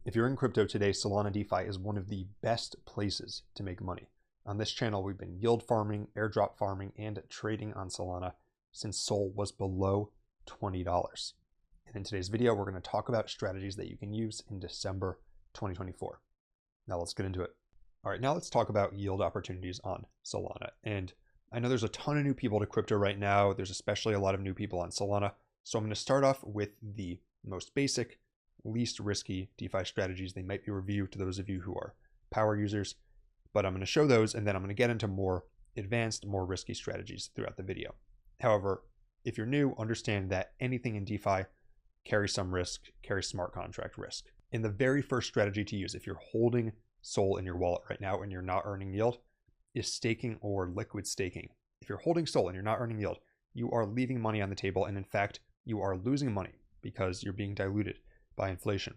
If you're in crypto today, Solana DeFi is one of the best places to make money. On this channel, we've been yield farming, airdrop farming, and trading on Solana since Sol was below $20. And in today's video, we're going to talk about strategies that you can use in December 2024. Now let's get into it. All right, now let's talk about yield opportunities on Solana. And I know there's a ton of new people to crypto right now. There's especially a lot of new people on Solana. So I'm going to start off with the most basic, least risky DeFi strategies. They might be reviewed to those of you who are power users, but I'm going to show those and then I'm going to get into more advanced, more risky strategies throughout the video. However, if you're new, understand that anything in DeFi carries some risk, carries smart contract risk. And the very first strategy to use if you're holding Sol in your wallet right now and you're not earning yield is staking or liquid staking. If you're holding Sol and you're not earning yield, you are leaving money on the table, and in fact, you are losing money because you're being diluted by inflation.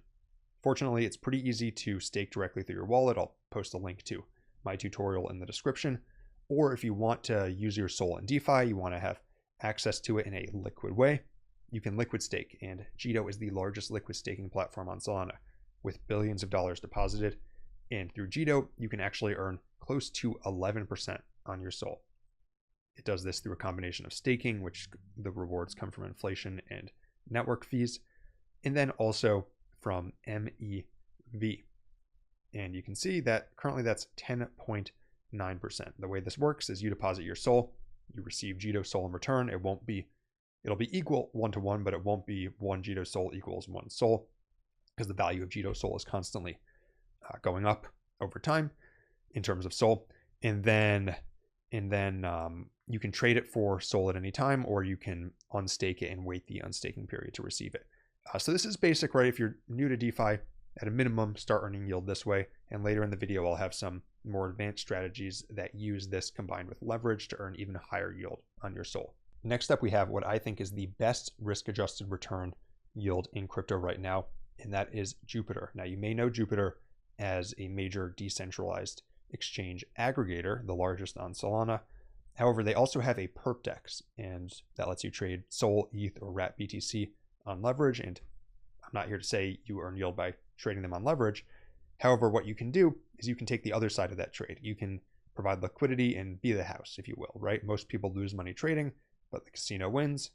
Fortunately, it's pretty easy to stake directly through your wallet. I'll post a link to my tutorial in the description. Or if you want to use your Sol in DeFi, you want to have access to it in a liquid way, you can liquid stake. And Jito is the largest liquid staking platform on Solana with billions of dollars deposited. And through Jito, you can actually earn close to 11% on your Sol. It does this through a combination of staking, which the rewards come from inflation and network fees, and then also from MEV. And you can see that currently that's 10.9%. The way this works is you deposit your Sol, you receive Jito Sol in return. It'll be equal 1-to-1, but it won't be 1 Jito Sol equals 1 Sol, because the value of Jito Sol is constantly going up over time in terms of Sol. And then you can trade it for Sol at any time, or you can unstake it and wait the unstaking period to receive it. So this is basic, right? If you're new to DeFi, at a minimum, start earning yield this way. And later in the video, I'll have some more advanced strategies that use this combined with leverage to earn even higher yield on your Sol. Next up, we have what I think is the best risk-adjusted return yield in crypto right now, and that is Jupiter. Now, you may know Jupiter as a major decentralized exchange aggregator, the largest on Solana. However, they also have a perp dex, and that lets you trade Sol, ETH, or Wrapped BTC on leverage. And I'm not here to say you earn yield by trading them on leverage. However, what you can do is you can take the other side of that trade. You can provide liquidity and be the house, if you will, right? Most people lose money trading, but the casino wins.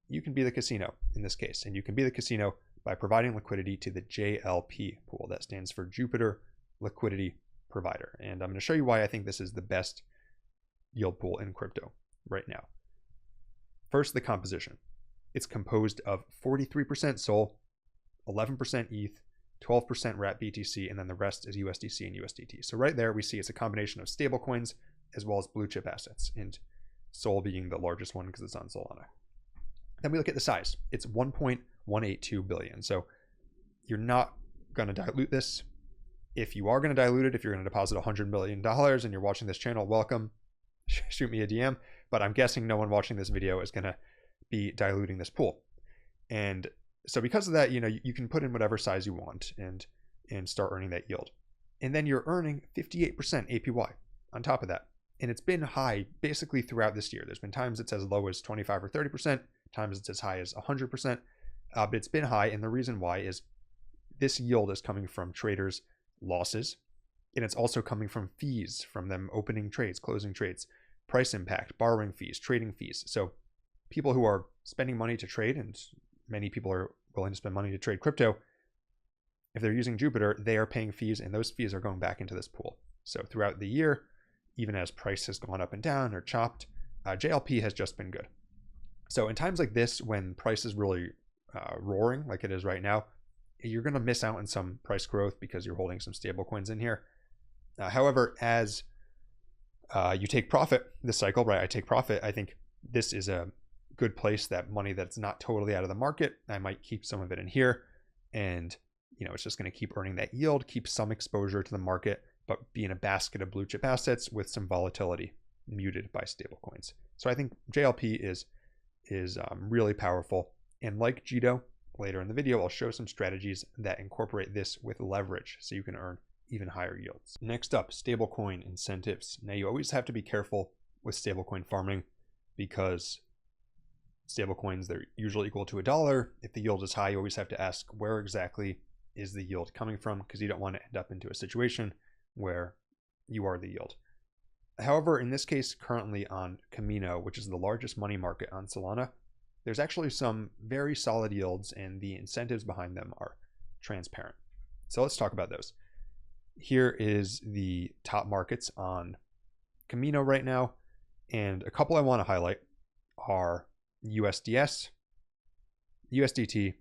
You can be the casino in this case, and you can be the casino by providing liquidity to the JLP pool. That stands for Jupiter Liquidity Provider. And I'm going to show you why I think this is the best yield pool in crypto right now. First, the composition. It's composed of 43% Sol, 11% ETH, 12% Wrapped BTC, and then the rest is USDC and USDT. So right there, we see it's a combination of stablecoins as well as blue chip assets, and Sol being the largest one because it's on Solana. Then we look at the size. It's 1.182 billion. So you're not going to dilute this. If you are going to dilute it, if you're going to deposit $100 million and you're watching this channel, welcome. Shoot me a DM. But I'm guessing no one watching this video is going to be diluting this pool. And so because of that, you can put in whatever size you want and start earning that yield. And then you're earning 58% APY on top of that. And it's been high basically throughout this year. There's been times it's as low as 25 or 30%, times it's as high as 100%, but it's been high. And the reason why is this yield is coming from traders' losses, and it's also coming from fees, from them opening trades, closing trades, price impact, borrowing fees, trading fees. So people who are spending money to trade, and many people are willing to spend money to trade crypto, if they're using Jupiter, they are paying fees, and those fees are going back into this pool. So throughout the year, even as price has gone up and down or chopped, JLP has just been good. So in times like this, when price is really roaring like it is right now, you're going to miss out on some price growth because you're holding some stable coins in here. However, as you take profit this cycle, right? I take profit. I think this is a good place, that money that's not totally out of the market, I might keep some of it in here, and it's just going to keep earning that yield, keep some exposure to the market, but be in a basket of blue chip assets with some volatility muted by stable coins. So I think JLP is really powerful. And like Jito, later in the video, I'll show some strategies that incorporate this with leverage so you can earn even higher yields. Next up, stablecoin incentives. Now you always have to be careful with stablecoin farming because stablecoins, they're usually equal to $1. If the yield is high, you always have to ask where exactly is the yield coming from, because you don't want to end up into a situation where you are the yield. However, in this case, currently on Kamino, which is the largest money market on Solana, there's actually some very solid yields, and the incentives behind them are transparent. So let's talk about those. Here is the top markets on Kamino right now, and a couple I want to highlight are USDS, USDT,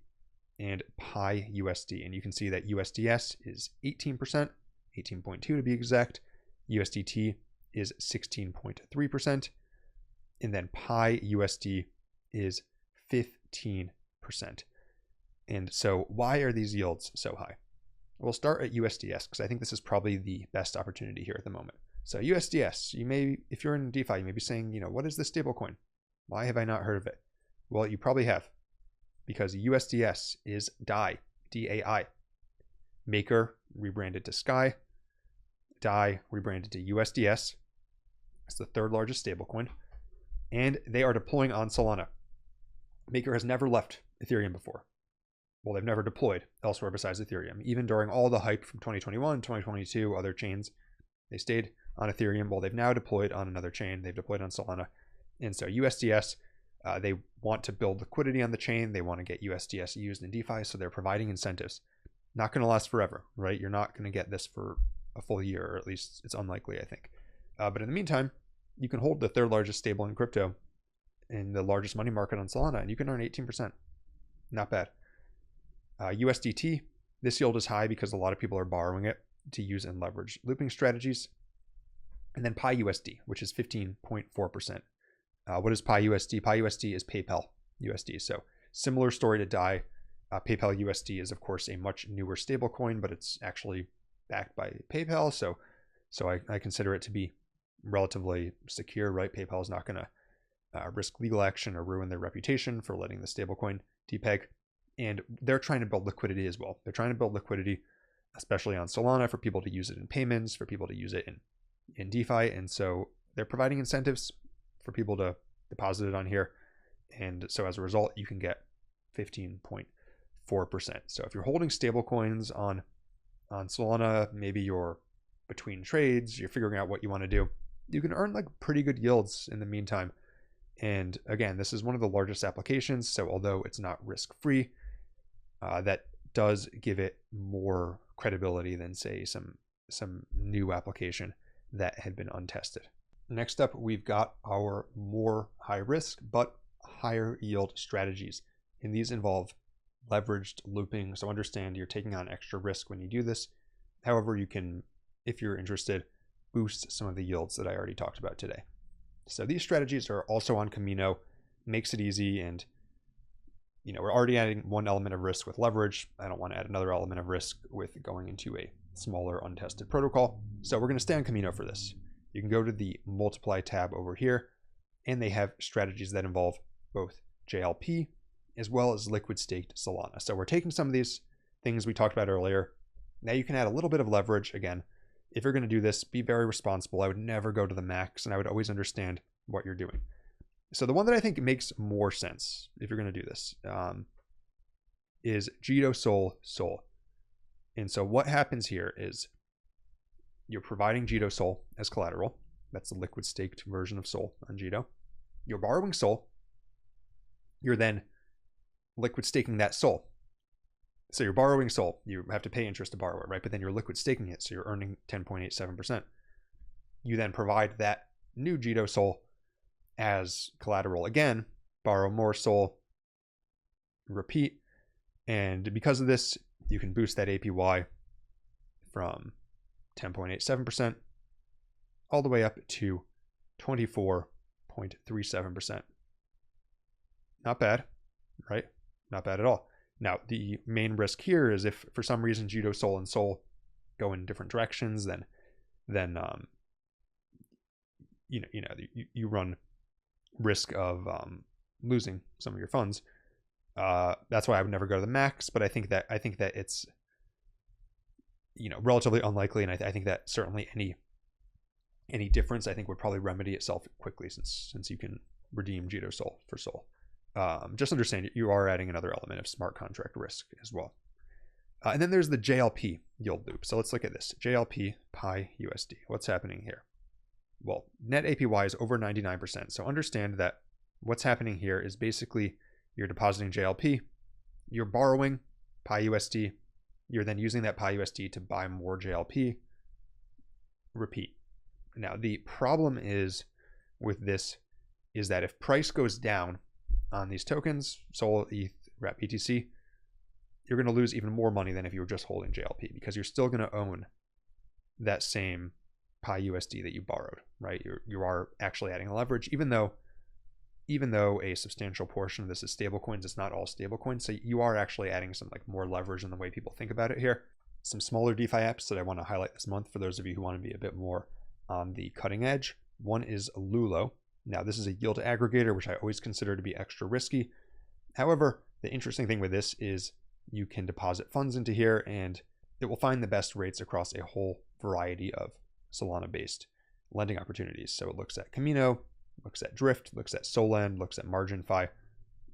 and Pi USD. And you can see that USDS is 18%, 18.2 to be exact. USDT is 16.3%, and then Pi USD is 15%. And so why are these yields so high? We'll start at USDS because I think this is probably the best opportunity here at the moment. So USDS, you may, if you're in DeFi, you may be saying, what is this stablecoin? Why have I not heard of it? Well, you probably have, because USDS is DAI, D-A-I. Maker rebranded to Sky, DAI rebranded to USDS. It's the third largest stablecoin, and they are deploying on Solana. Maker has never left Ethereum before. Well, they've never deployed elsewhere besides Ethereum. Even during all the hype from 2021, 2022, other chains, they stayed on Ethereum. Well, they've now deployed on another chain. They've deployed on Solana. And so USDS, they want to build liquidity on the chain. They want to get USDS used in DeFi, so they're providing incentives. Not going to last forever, right? You're not going to get this for a full year, or at least it's unlikely, I think. But in the meantime, you can hold the third largest stable in crypto in the largest money market on Solana, and you can earn 18%. Not bad. USDT, this yield is high because a lot of people are borrowing it to use in leverage looping strategies. And then Pi USD, which is 15.4%. What is Pi USD? Pi USD is PayPal USD. So similar story to DAI. PayPal USD is, of course, a much newer stablecoin, but it's actually backed by PayPal. So I consider it to be relatively secure, right? PayPal is not going to risk legal action or ruin their reputation for letting the stablecoin depeg. And they're trying to build liquidity as well. They're trying to build liquidity, especially on Solana, for people to use it in payments, for people to use it in DeFi. And so they're providing incentives for people to deposit it on here. And so as a result, you can get 15.4%. So if you're holding stablecoins on Solana, maybe you're between trades, you're figuring out what you want to do, you can earn like pretty good yields in the meantime. And again, this is one of the largest applications. So although it's not risk-free, that does give it more credibility than, say, some new application that had been untested. Next up, we've got our more high risk but higher yield strategies. And these involve leveraged looping. So understand you're taking on extra risk when you do this. However, you can, if you're interested, boost some of the yields that I already talked about today. So these strategies are also on Kamino, makes it easy, and we're already adding one element of risk with leverage. I don't want to add another element of risk with going into a smaller untested protocol. So we're going to stay on Kamino for this. You can go to the multiply tab over here, and they have strategies that involve both JLP as well as liquid staked Solana. So we're taking some of these things we talked about earlier. Now you can add a little bit of leverage. Again, if you're going to do this, be very responsible. I would never go to the max, and I would always understand what you're doing. So the one that I think makes more sense if you're going to do this is Jito Sol. And so what happens here is you're providing Jito Sol as collateral. That's the liquid staked version of Sol on Jito. You're borrowing Sol. You're then liquid staking that Sol. So you're borrowing Sol. You have to pay interest to borrow it, right? But then you're liquid staking it. So you're earning 10.87%. You then provide that new Jito Sol as collateral again, borrow more Sol, repeat. And because of this, you can boost that APY from 10.87% all the way up to 24.37%. Not bad, right? Not bad at all. Now, the main risk here is if for some reason Jito Sol and Sol go in different directions, then you run risk of losing some of your funds. That's why I would never go to the max, but I think that it's relatively unlikely, and I think that certainly any difference I think would probably remedy itself quickly since you can redeem Jito Sol for Sol. Just understand you are adding another element of smart contract risk as well. And then there's the JLP yield loop. So let's look at this. JLP Pi USD. What's happening here? Well, net APY is over 99%. So understand that what's happening here is basically you're depositing JLP, you're borrowing Pi USD, you're then using that Pi USD to buy more JLP. Repeat. Now, the problem is with this is that if price goes down on these tokens, Sol, ETH, Wrap, BTC, you're going to lose even more money than if you were just holding JLP, because you're still going to own that same Pi USD that you borrowed, right? You are actually adding a leverage, even though a substantial portion of this is stablecoins. It's not all stablecoins, so you are actually adding some like more leverage in the way people think about it here. Some smaller DeFi apps that I want to highlight this month for those of you who want to be a bit more on the cutting edge. One is Lulo. Now, this is a yield aggregator, which I always consider to be extra risky. However, the interesting thing with this is you can deposit funds into here and it will find the best rates across a whole variety of Solana-based lending opportunities. So it looks at Kamino, looks at Drift, looks at Solana, looks at MarginFi,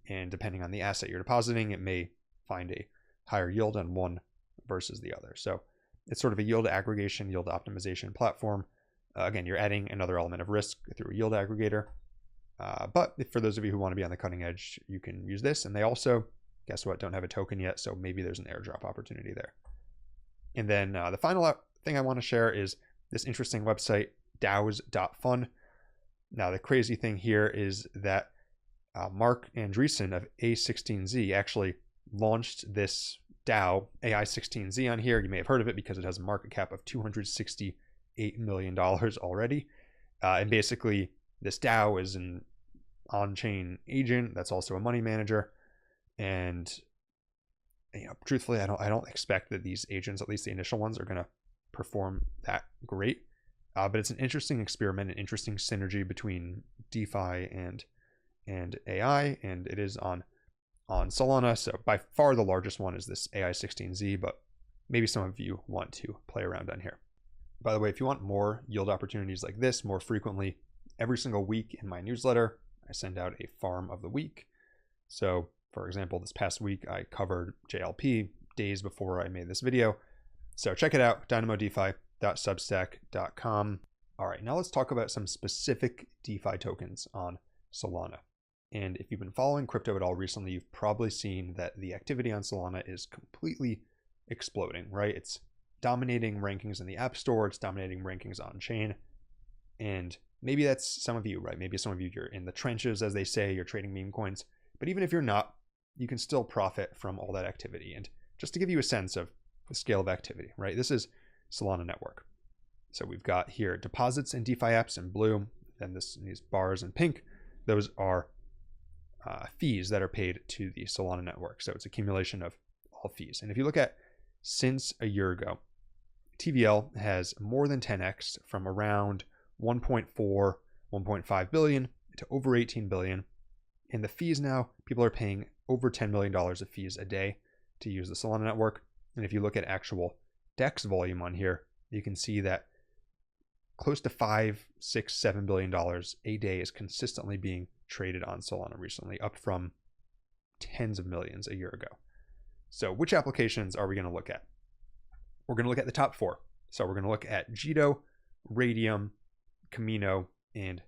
and depending on the asset you're depositing, it may find a higher yield on one versus the other. So it's sort of a yield aggregation, yield optimization platform. Again, you're adding another element of risk through a yield aggregator. But for those of you who want to be on the cutting edge, you can use this. And they also, guess what, don't have a token yet. So maybe there's an airdrop opportunity there. And then the final thing I want to share is this interesting website, DAOs.fun. Now, the crazy thing here is that Mark Andreessen of A16Z actually launched this DAO, AI16Z, on here. You may have heard of it because it has a market cap of $268 million already. And basically, this DAO is an on-chain agent that's also a money manager. And truthfully, I don't expect that these agents, at least the initial ones, are going to perform that great. But it's an interesting experiment, an interesting synergy between DeFi and AI, and it is on Solana. So by far the largest one is this AI16Z, but maybe some of you want to play around on here. By the way, if you want more yield opportunities like this more frequently, every single week in my newsletter, I send out a farm of the week. So for example, this past week, I covered JLP days before I made this video. So check it out, dynamodefi.substack.com. All right, now let's talk about some specific DeFi tokens on Solana. And if you've been following crypto at all recently, you've probably seen that the activity on Solana is completely exploding, right? It's dominating rankings in the App Store. It's dominating rankings on chain. And maybe that's some of you, right? Maybe some of you, you're in the trenches, as they say, you're trading meme coins. But even if you're not, you can still profit from all that activity. And just to give you a sense of the scale of activity, right? This is Solana network. So we've got here deposits and DeFi apps in blue, then these bars in pink. Those are fees that are paid to the Solana network. So it's accumulation of all fees. And if you look at since a year ago, TVL has more than 10x from around 1.4, 1.5 billion to over 18 billion. And the fees now, people are paying over $10 million of fees a day to use the Solana network. And if you look at actual DEX volume on here, you can see that close to $5, $6, $7 billion a day is consistently being traded on Solana recently, up from tens of millions a year ago. So which applications are we going to look at? We're going to look at the top four. So we're going to look at Jito, Radium, Kamino, and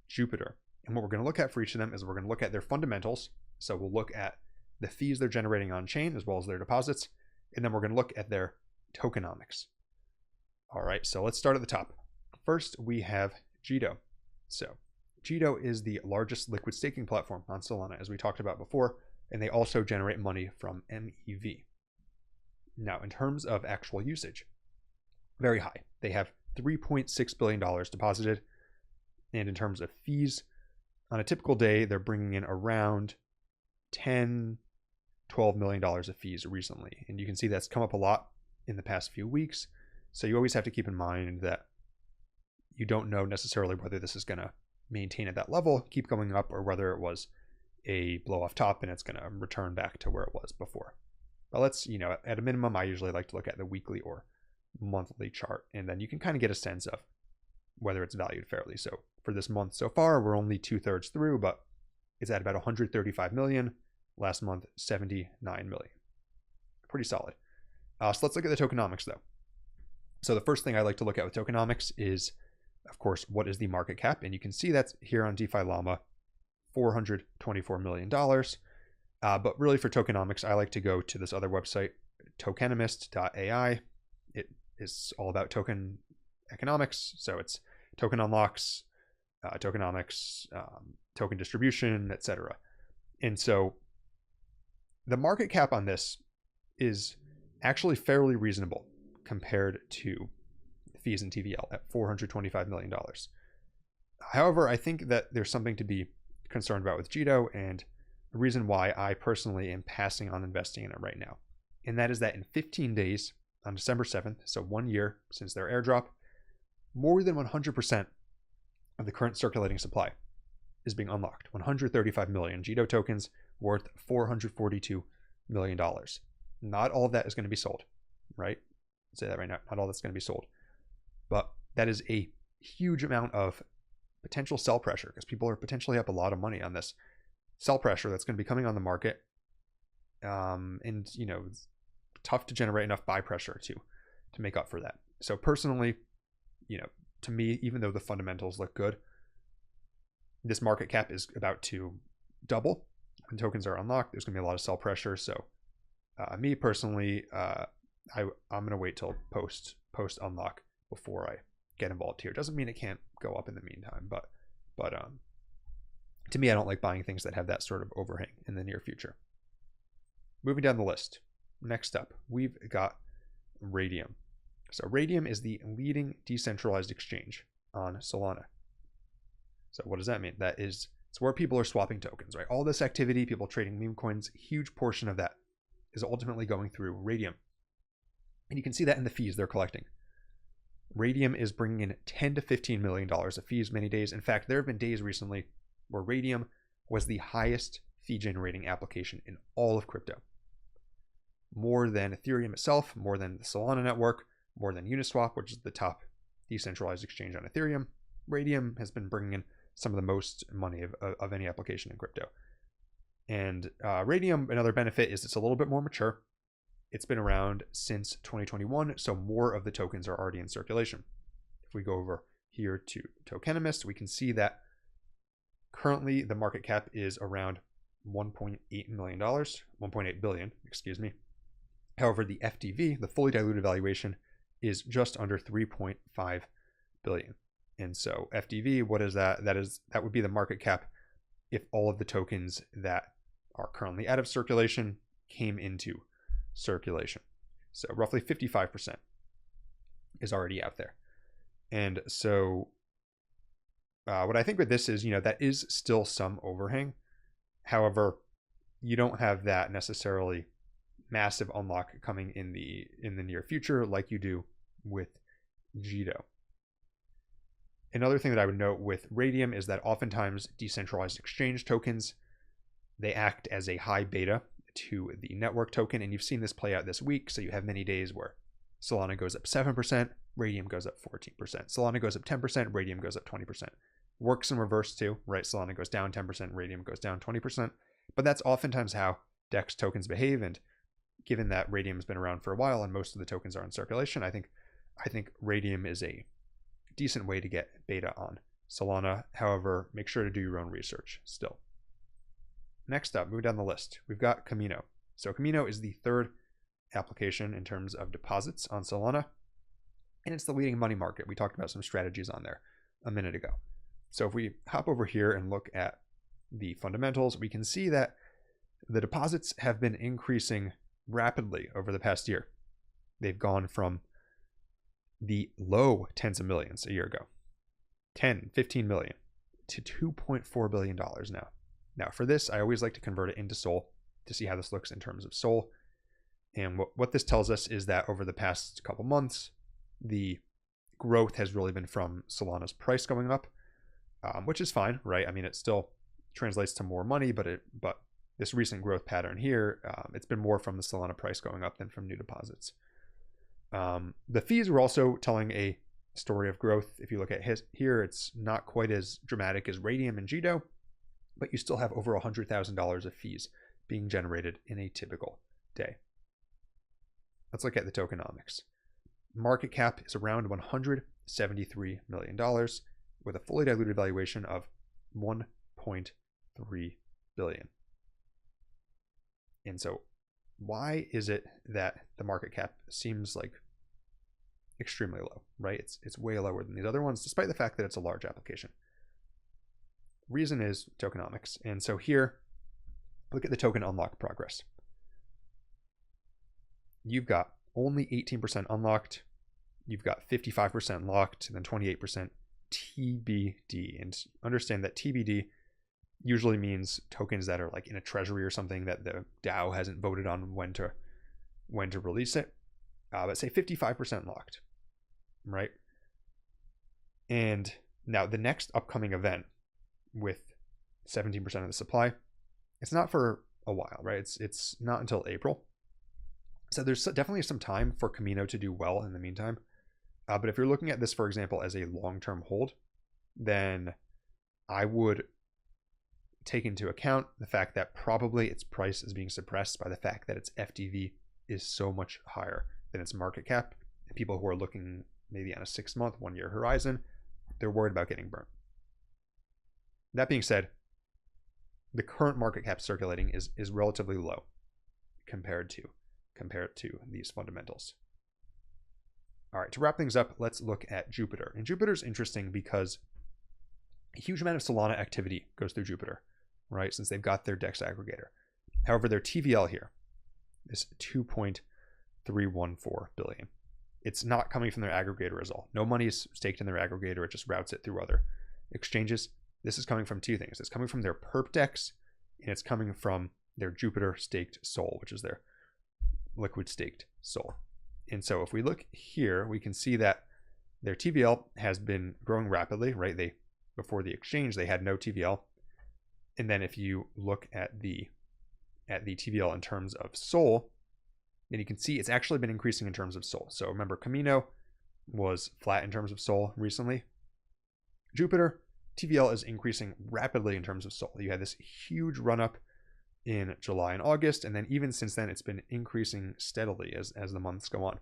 Jupiter. And what we're going to look at for each of them is we're going to look at their fundamentals. So we'll look at the fees they're generating on chain as well as their deposits. And then we're going to look at their tokenomics. All right, so let's start at the top. First, we have Jito. So Jito is the largest liquid staking platform on Solana, as we talked about before, and they also generate money from MEV. Now, in terms of actual usage, very high. They have $3.6 billion deposited. And in terms of fees, on a typical day, they're bringing in around $10, $12 million of fees recently. And you can see that's come up a lot in the past few weeks. So you always have to keep in mind that you don't know necessarily whether this is going to maintain at that level, keep going up, or whether it was a blow off top and it's going to return back to where it was before. But let's, at a minimum, I usually like to look at the weekly or monthly chart, and then you can kind of get a sense of whether it's valued fairly. So for this month so far, we're only 2/3 through, but it's at about 135 million. Last month, 79 million. Pretty solid. So let's look at the tokenomics though. So the first thing I like to look at with tokenomics is, of course, what is the market cap? And you can see that's here on DeFi Llama, $424 million. But really for tokenomics, I like to go to this other website, tokenomist.ai. It is all about token economics. So it's token unlocks, tokenomics, token distribution, etc. And so the market cap on this is actually fairly reasonable compared to fees and TVL at $425 million. However, I think that there's something to be concerned about with Jito, and the reason why I personally am passing on investing in it right now. And that is that in 15 days, on December 7th, so 1 year since their airdrop, more than 100% of the current circulating supply is being unlocked. 135 million Jito tokens worth $442 million. Not all of that is going to be sold, right? I'll say that right now. Not all that's going to be sold. But that is a huge amount of potential sell pressure because people are potentially up a lot of money on this sell pressure that's going to be coming on the market. And, you know, it's tough to generate enough buy pressure to make up for that. So personally, you know, to me, even though the fundamentals look good, this market cap is about to double when tokens are unlocked. There's going to be a lot of sell pressure. So me personally, I'm going to wait till post unlock before I get involved here. Doesn't mean it can't go up in the meantime, but to me, I don't like buying things that have that sort of overhang in the near future. Moving down the list. Next up, we've got Raydium. So Raydium is the leading decentralized exchange on Solana. So what does that mean? That is, it's where people are swapping tokens, right? All this activity, people trading meme coins, huge portion of that is ultimately going through Raydium. And you can see that in the fees they're collecting. Raydium is bringing in $10 to $15 million of fees many days. In fact, there have been days recently where Raydium was the highest fee generating application in all of crypto. More than Ethereum itself, more than the Solana network, more than Uniswap, which is the top decentralized exchange on Ethereum. Raydium has been bringing in some of the most money of any application in crypto. And Raydium, another benefit is it's a little bit more mature. It's been around since 2021, so more of the tokens are already in circulation. If we go over here to Tokenomist, we can see that currently the market cap is around $1.8 million, $1.8 billion, excuse me. However, the FDV, the fully diluted valuation, is just under 3.5 billion. And so FDV, what is that? That would be the market cap if all of the tokens that are currently out of circulation came into circulation. So roughly 55% is already out there. And so what I think with this is, you know, that is still some overhang. However, you don't have that necessarily massive unlock coming in the near future like you do with Jito. Another thing that I would note with Raydium is that oftentimes decentralized exchange tokens, they act as a high beta to the network token, and you've seen this play out this week. So you have many days where Solana goes up 7%, Raydium goes up 14%. Solana goes up 10%, Raydium goes up 20%. Works in reverse too, right? Solana goes down 10%, Raydium goes down 20%. But that's oftentimes how DEX tokens behave, and given that Raydium has been around for a while and most of the tokens are in circulation, I think Raydium is a decent way to get beta on Solana. However, make sure to do your own research still. Next up, moving down the list, we've got Kamino. So Kamino is the third application in terms of deposits on Solana, and it's the leading money market. We talked about some strategies on there a minute ago. So if we hop over here and look at the fundamentals, we can see that the deposits have been increasing rapidly over the past year. They've gone from the low tens of millions a year ago, 10, 15 million, to $2.4 billion now. Now for this, I always like to convert it into SOL to see how this looks in terms of SOL. And what this tells us is that over the past couple months, the growth has really been from Solana's price going up, which is fine, right? I mean, it still translates to more money, but this recent growth pattern here, it's been more from the Solana price going up than from new deposits. The fees were also telling a story of growth. If you look at here, it's not quite as dramatic as Raydium and Jito, but you still have over $100,000 of fees being generated in a typical day. let's look at the tokenomics. Market cap is around $173 million with a fully diluted valuation of 1.3 billion. And so why is it that the market cap seems like extremely low, right? It's way lower than these other ones, despite the fact that it's a large application. Reason is tokenomics. And so here, look at the token unlock progress. You've got only 18% unlocked. You've got 55% locked, and then 28% TBD. And understand that TBD usually means tokens that are like in a treasury or something that the DAO hasn't voted on when to release it. But say 55% locked, right? And now the next upcoming event with 17% of the supply, it's not for a while, right? It's not until April. So there's definitely some time for Kamino to do well in the meantime. But if you're looking at this, for example, as a long-term hold, then I would take into account the fact that probably its price is being suppressed by the fact that its FDV is so much higher than its market cap. And people who are looking maybe on a 6-month, 1-year horizon, they're worried about getting burnt. That being said, the current market cap circulating is relatively low compared to these fundamentals. All right, to wrap things up, let's look at Jupiter. And Jupiter's interesting because a huge amount of Solana activity goes through Jupiter, right? Since they've got their DEX aggregator. However, their TVL here is 2.314 billion. It's not coming from their aggregator as all. No money is staked in their aggregator. It just routes it through other exchanges. This is coming from two things. It's coming from their perp DEX, and it's coming from their Jupiter staked SOL, which is their liquid staked SOL. And so if we look here, we can see that their TVL has been growing rapidly, right? Before the exchange, they had no TVL. And then if you look at the TVL in terms of SOL, then you can see it's actually been increasing in terms of SOL. So remember, Kamino was flat in terms of SOL recently. Jupiter, TVL is increasing rapidly in terms of SOL. You had this huge run up in July and August, and then even since then, it's been increasing steadily as the months go on.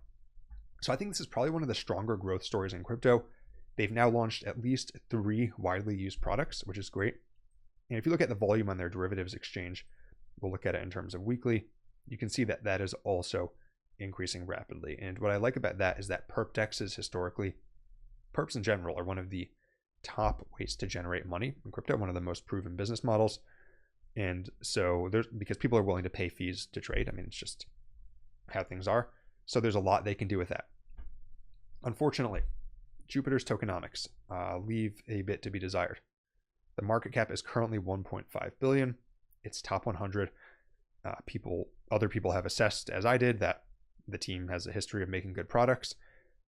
So I think this is probably one of the stronger growth stories in crypto. They've now launched at least 3 widely used products, which is great. And if you look at the volume on their derivatives exchange, we'll look at it in terms of weekly, you can see that that is also increasing rapidly. And what I like about that is that perp dexes historically, perps in general are one of the top ways to generate money in crypto, one of the most proven business models. And so because people are willing to pay fees to trade. I mean, it's just how things are. So there's a lot they can do with that. Unfortunately, Jupiter's tokenomics leave a bit to be desired. The market cap is currently 1.5 billion. It's top 100. Other people have assessed, as I did, that the team has a history of making good products.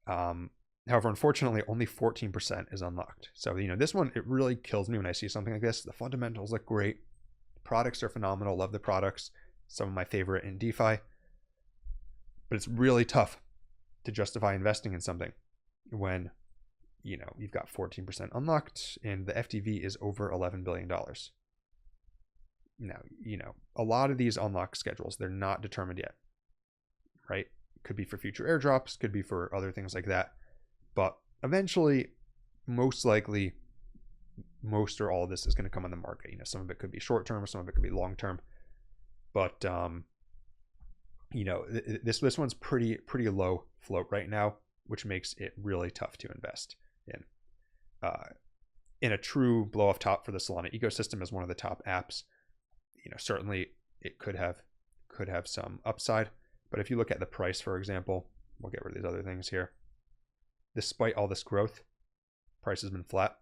However, unfortunately, only 14% is unlocked. So, this one, it really kills me when I see something like this. The fundamentals look great. Products are phenomenal. Love the products. Some of my favorite in DeFi. But it's really tough to justify investing in something when, you've got 14% unlocked and the FDV is over $11 billion. Now, a lot of these unlock schedules, they're not determined yet, right? Could be for future airdrops, could be for other things like that. But eventually, most likely, most or all of this is going to come on the market. Some of it could be short term, some of it could be long term. But this one's pretty low float right now, which makes it really tough to invest in. In a true blow off top for the Solana ecosystem as one of the top apps, certainly it could have some upside. But if you look at the price, for example, we'll get rid of these other things here. Despite all this growth, price has been flat.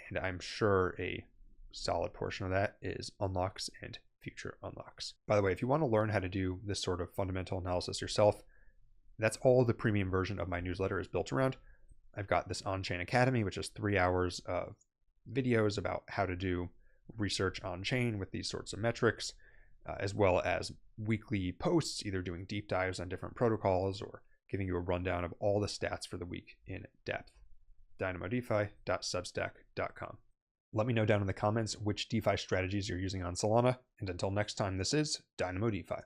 And I'm sure a solid portion of that is unlocks and future unlocks. By the way, if you want to learn how to do this sort of fundamental analysis yourself, that's all the premium version of my newsletter is built around. I've got this on-chain academy, which is 3 hours of videos about how to do research on-chain with these sorts of metrics, as well as weekly posts, either doing deep dives on different protocols or giving you a rundown of all the stats for the week in depth. dynamodefi.substack.com. Let me know down in the comments which DeFi strategies you're using on Solana. And until next time, this is Dynamo DeFi.